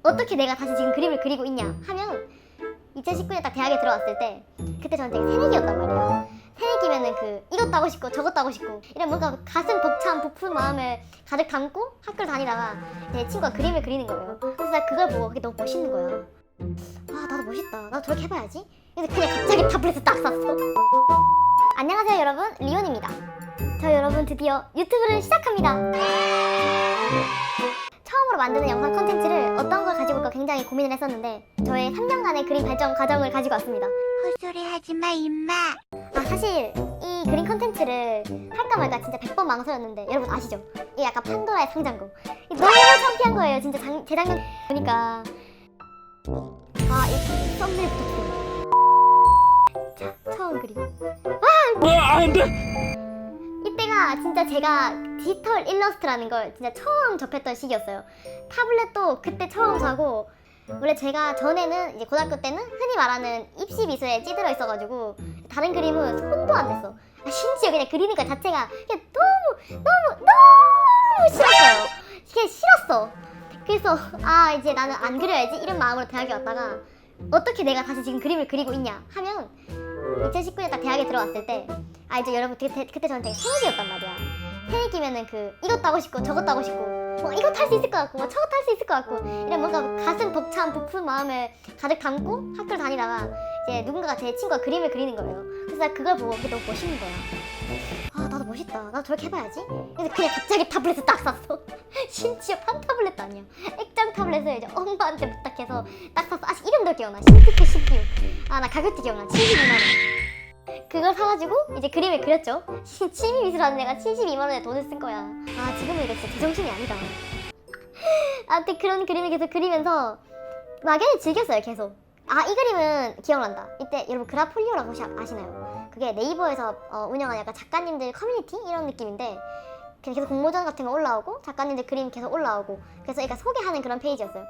어떻게 내가 다시 지금 그림을 그리고 있냐 하면 2019년 딱 대학에 들어왔을 때 그때 저는 되게 새내기였단 말이에요. 새내기면은 그 이것도 하고 싶고 저것도 하고 싶고 이런 뭔가 가슴 벅찬 부푼 마음을 가득 담고 학교를 다니다가 제 친구가 그림을 그리는 거예요. 그래서 나 그걸 보고 그게 너무 멋있는 거야. 아 나도 멋있다. 나도 저렇게 해봐야지. 그래서 그냥 갑자기 타블렛을 딱 샀어. 안녕하세요 여러분, 리온입니다. 저 여러분 드디어 유튜브를 시작합니다. 처음으로 만드는 영상 컨텐츠를 어떤 걸 가지고 올까 굉장히 고민을 했었는데 저의 3년간의 그림 발전 과정을 가지고 왔습니다. 헛소리 하지마 임마. 사실 이 그림 컨텐츠를 할까 말까 진짜 100번 망설였는데 여러분 아시죠? 이게 약간 판도라의 상자고 너무 창피한 거예요. 진짜 재작년 보니까 이 썸네일부터 보고 자, 처음 그림 안돼! 이때가 진짜 제가 디지털 일러스트라는 걸 진짜 처음 접했던 시기였어요. 타블렛도 그때 처음 사고 원래 제가 전에는 이제 고등학교 때는 흔히 말하는 입시 미술에 찌들어 있어가지고 다른 그림은 손도 안 댔어. 심지어 그냥 그리는 것 자체가 그냥 너무 싫었어요. 이게 싫었어. 그래서 이제 나는 안 그려야지 이런 마음으로 대학에 왔다가 어떻게 내가 다시 지금 그림을 그리고 있냐 하면 2019년 딱 대학에 들어왔을 때 이제 여러분 그때 저는 되게 새내기였단 말이야. 새내기면은 그 이것도 하고 싶고 저것도 하고 싶고 뭐 이것도 할 수 있을 것 같고 뭐 저것도 할 수 있을 것 같고 이런 뭔가 가슴 벅찬 부푼 마음을 가득 담고 학교를 다니다가 이제 누군가가 제 친구가 그림을 그리는 거예요. 그래서 나 그걸 보고 그게 너무 멋있는 거야. 나도 멋있다. 나도 저렇게 해봐야지. 그래서 그냥 갑자기 타블렛을 딱 샀어. 심지어 판 타블렛도 아니야. 액정 타블렛을 이제 엄마한테 부탁해서 딱 샀어. 아직 이름도 기억나. 신피크 CPU. 나 가격도 기억나. 72만 원. 그걸 사가지고 이제 그림을 그렸죠. 취미 미술하는 애가 72만 원에 돈을 쓴 거야. 지금은 이거 진짜 제정신이 아니다. 아무튼 그런 그림을 계속 그리면서 막연히 즐겼어요. 계속. 이 그림은 기억난다. 이때 여러분 그라폴리오라고 혹시 아시나요? 그게 네이버에서 운영하는 약간 작가님들 커뮤니티 이런 느낌인데 계속 공모전 같은 거 올라오고 작가님들 그림 계속 올라오고 그래서 이거 소개하는 그런 페이지였어요.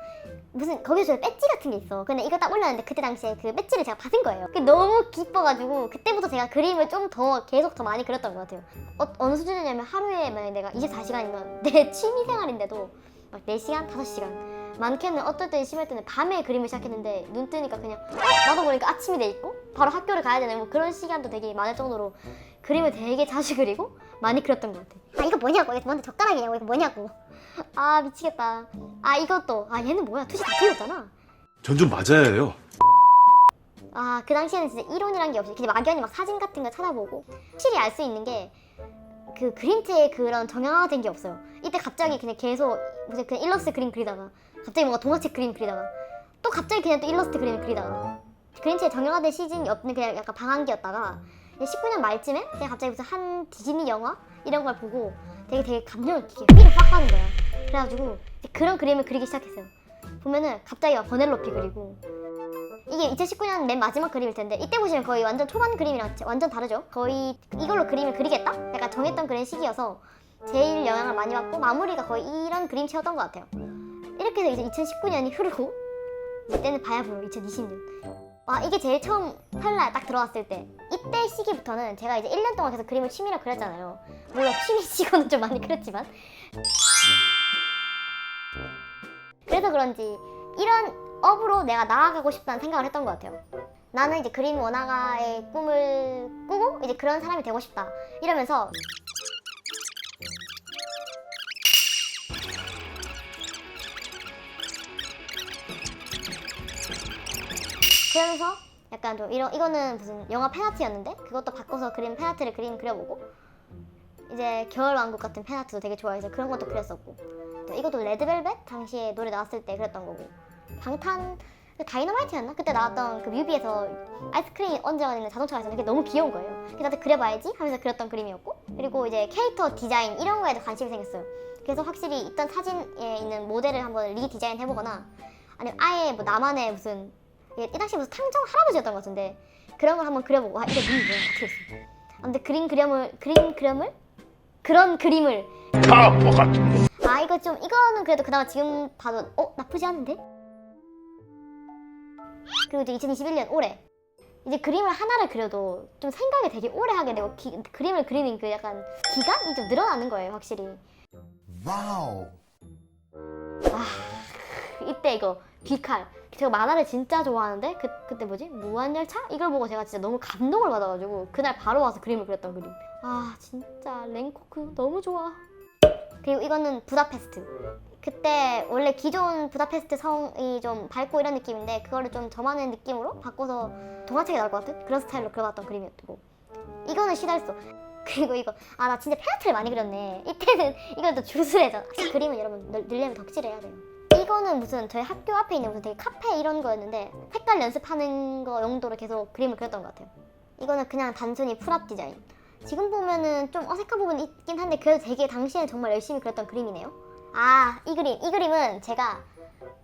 무슨 거기서 배지 같은 게 있어. 근데 이거 딱 올렸는데 그때 당시에 그 배지를 제가 받은 거예요. 그게 너무 기뻐가지고 그때부터 제가 그림을 좀 더 계속 더 많이 그렸던 것 같아요. 어느 수준이냐면 하루에 만약에 내가 24시간이면 내 취미 생활인데도 막 4시간, 5시간 많게는 어떨 때는 심할 때는 밤에 그림을 시작했는데 눈 뜨니까 그냥 나도 모르니까 아침이 돼 있고 바로 학교를 가야 되는 뭐 그런 시간도 되게 많을 정도로 그림을 되게 자주 그리고 많이 그렸던 것 같아. 이거 뭐냐고, 이거 뭔데 젓가락이냐고, 이거 뭐냐고. 미치겠다. 이것도 얘는 뭐야, 투시 다 틀렸잖아. 전 좀 맞아야 해요. 그 당시에는 진짜 이론이란 게 없이 그냥 막연히 막 사진 같은 거 찾아보고 확실히 알 수 있는 게 그 그림체에 그런 정형화된 게 없어요. 이때 갑자기 그냥 계속 무슨 그냥 일러스트 그림 그리다가 갑자기 뭔가 동화책 그림 그리다가 또 갑자기 그냥 또 일러스트 그림을 그리다가 그림체에 정형화된 시즌이 없는 그냥 약간 방황기였다가 19년 말쯤에 그냥 갑자기 무슨 한 디즈니 영화 이런 걸 보고 되게 감정을 깊게 휘를 팍 가는 거야. 그래가지고 그런 그림을 그리기 시작했어요. 보면은 갑자기 막 버넬로피 그리고 이게 2019년 맨 마지막 그림일 텐데 이때 보시면 거의 완전 초반 그림이랑 완전 다르죠. 거의 이걸로 그림을 그리겠다? 약간 정했던 그런 시기여서 제일 영향을 많이 받고 마무리가 거의 이런 그림체였던 것 같아요. 이렇게 해서 이제 2019년이 흐르고 이때는 바야흐로 2020년 이게 제일 처음 설날 딱 들어왔을 때 이때 시기부터는 제가 이제 1년 동안 계속 그림을 취미로 그렸잖아요. 물론 취미치고는 좀 많이 그렸지만 그래서 그런지 이런 업으로 내가 나아가고 싶다는 생각을 했던 것 같아요. 나는 이제 그림 원화가의 꿈을 꾸고 이제 그런 사람이 되고 싶다 이러면서 그러면서 약간 좀 이거는 무슨 영화 팬아트였는데 그것도 바꿔서 그림 팬아트를 그려보고 이제 겨울왕국 같은 팬아트도 되게 좋아해서 그런 것도 그렸었고 이것도 레드벨벳 당시에 노래 나왔을 때 그렸던 거고 방탄 다이너마이트였나? 그때 나왔던 그 뮤비에서 아이스크림 얹어 있는 자동차가 있었는데 그게 너무 귀여운 거예요. 그래서 나도 그려봐야지 하면서 그렸던 그림이었고 그리고 이제 캐릭터 디자인 이런 거에도 관심이 생겼어요. 그래서 확실히 있던 사진에 있는 모델을 한번 리디자인 해보거나 아니면 아예 뭐 나만의 무슨 이 당시 무슨 탕정 할아버지였던 것 같은데 그런 걸 한번 그려보고 이게 눈이 뭐야 다 틀렸어. 근데 그런 그림을 바보 같은 거. 이거는 그래도 그나마 지금 봐도 나쁘지 않은데? 그리고 이제 2021년 올해 이제 그림을 하나를 그려도 좀 생각이 되게 오래 하게 되고 그림을 그리는 그 약간 기간이 좀 늘어나는 거예요 확실히. 와우. 이때 이거 귀칼. 제가 만화를 진짜 좋아하는데 그때 뭐지? 무한열차? 이걸 보고 제가 진짜 너무 감동을 받아가지고 그날 바로 와서 그림을 그렸던 그림. 아 진짜 랭코크 너무 좋아. 그리고 이거는 부다페스트. 그때 원래 기존 부다페스트 성이 좀 밝고 이런 느낌인데 그거를 좀 점하는 느낌으로 바꿔서 동화책에 나올 것 같은 그런 스타일로 그려봤던 그림이었고, 이거는 시달소. 그리고 이거 나 진짜 페아트를 많이 그렸네. 이때는 이건 또 주술해져. 그림은 여러분 늘려면 덕질해야 돼요. 이거는 무슨 저희 학교 앞에 있는 무슨 되게 카페 이런 거였는데 색깔 연습하는 거 용도로 계속 그림을 그렸던 것 같아요. 이거는 그냥 단순히 풀업 디자인. 지금 보면은 좀 어색한 부분이 있긴 한데 그래도 되게 당시에는 정말 열심히 그렸던 그림이네요. 이 그림은 제가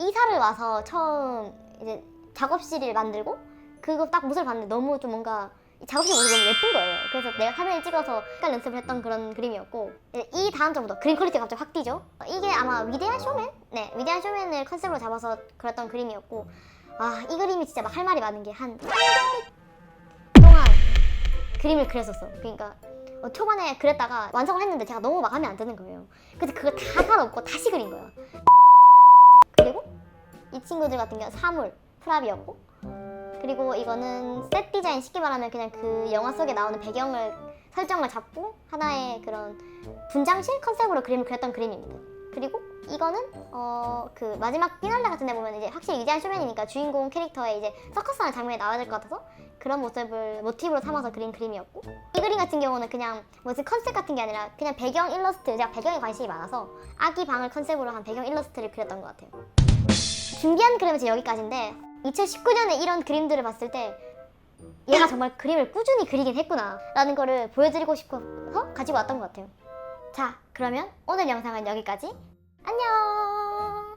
이사를 와서 처음 이제 작업실을 만들고 그거 딱 모습을 봤는데 너무 좀 뭔가 작업실 모습이 너무 예쁜 거예요. 그래서 내가 사진을 찍어서 색깔 연습을 했던 그런 그림이었고, 이 다음 점부터 그림 퀄리티가 갑자기 확 뛰죠. 이게 아마 위대한 쇼맨? 네, 위대한 쇼맨을 컨셉으로 잡아서 그렸던 그림이었고, 이 그림이 진짜 막 할 말이 많은 게 한 3개월 동안 그림을 그렸었어. 그러니까 초반에 그렸다가 완성을 했는데 제가 너무 마음에 안 드는 거예요. 그래서 그거 다 살아없고 다시 그린 거야. 그리고 이 친구들 같은 경우는 사물, 프랍이었고, 그리고 이거는 셋 디자인, 쉽게 말하면 그냥 그 영화 속에 나오는 배경을 설정을 잡고 하나의 그런 분장실 컨셉으로 그림을 그렸던 그림입니다. 그리고 이거는 그 마지막 피날레 같은 데 보면 이제 확실히 위대한 쇼맨이니까 주인공 캐릭터의 이제 서커스하는 장면이 나와야 될 것 같아서 그런 모습을 모티브로 삼아서 그린 그림이었고, 이 그림 같은 경우는 그냥 무슨 컨셉 같은 게 아니라 그냥 배경 일러스트, 제가 배경에 관심이 많아서 아기 방을 컨셉으로 한 배경 일러스트를 그렸던 것 같아요. 준비한 그림은 지금 여기까지인데 2019년에 이런 그림들을 봤을 때 얘가 정말 그림을 꾸준히 그리긴 했구나 라는 거를 보여드리고 싶어서 가지고 왔던 것 같아요. 자, 그러면 오늘 영상은 여기까지. 안녕.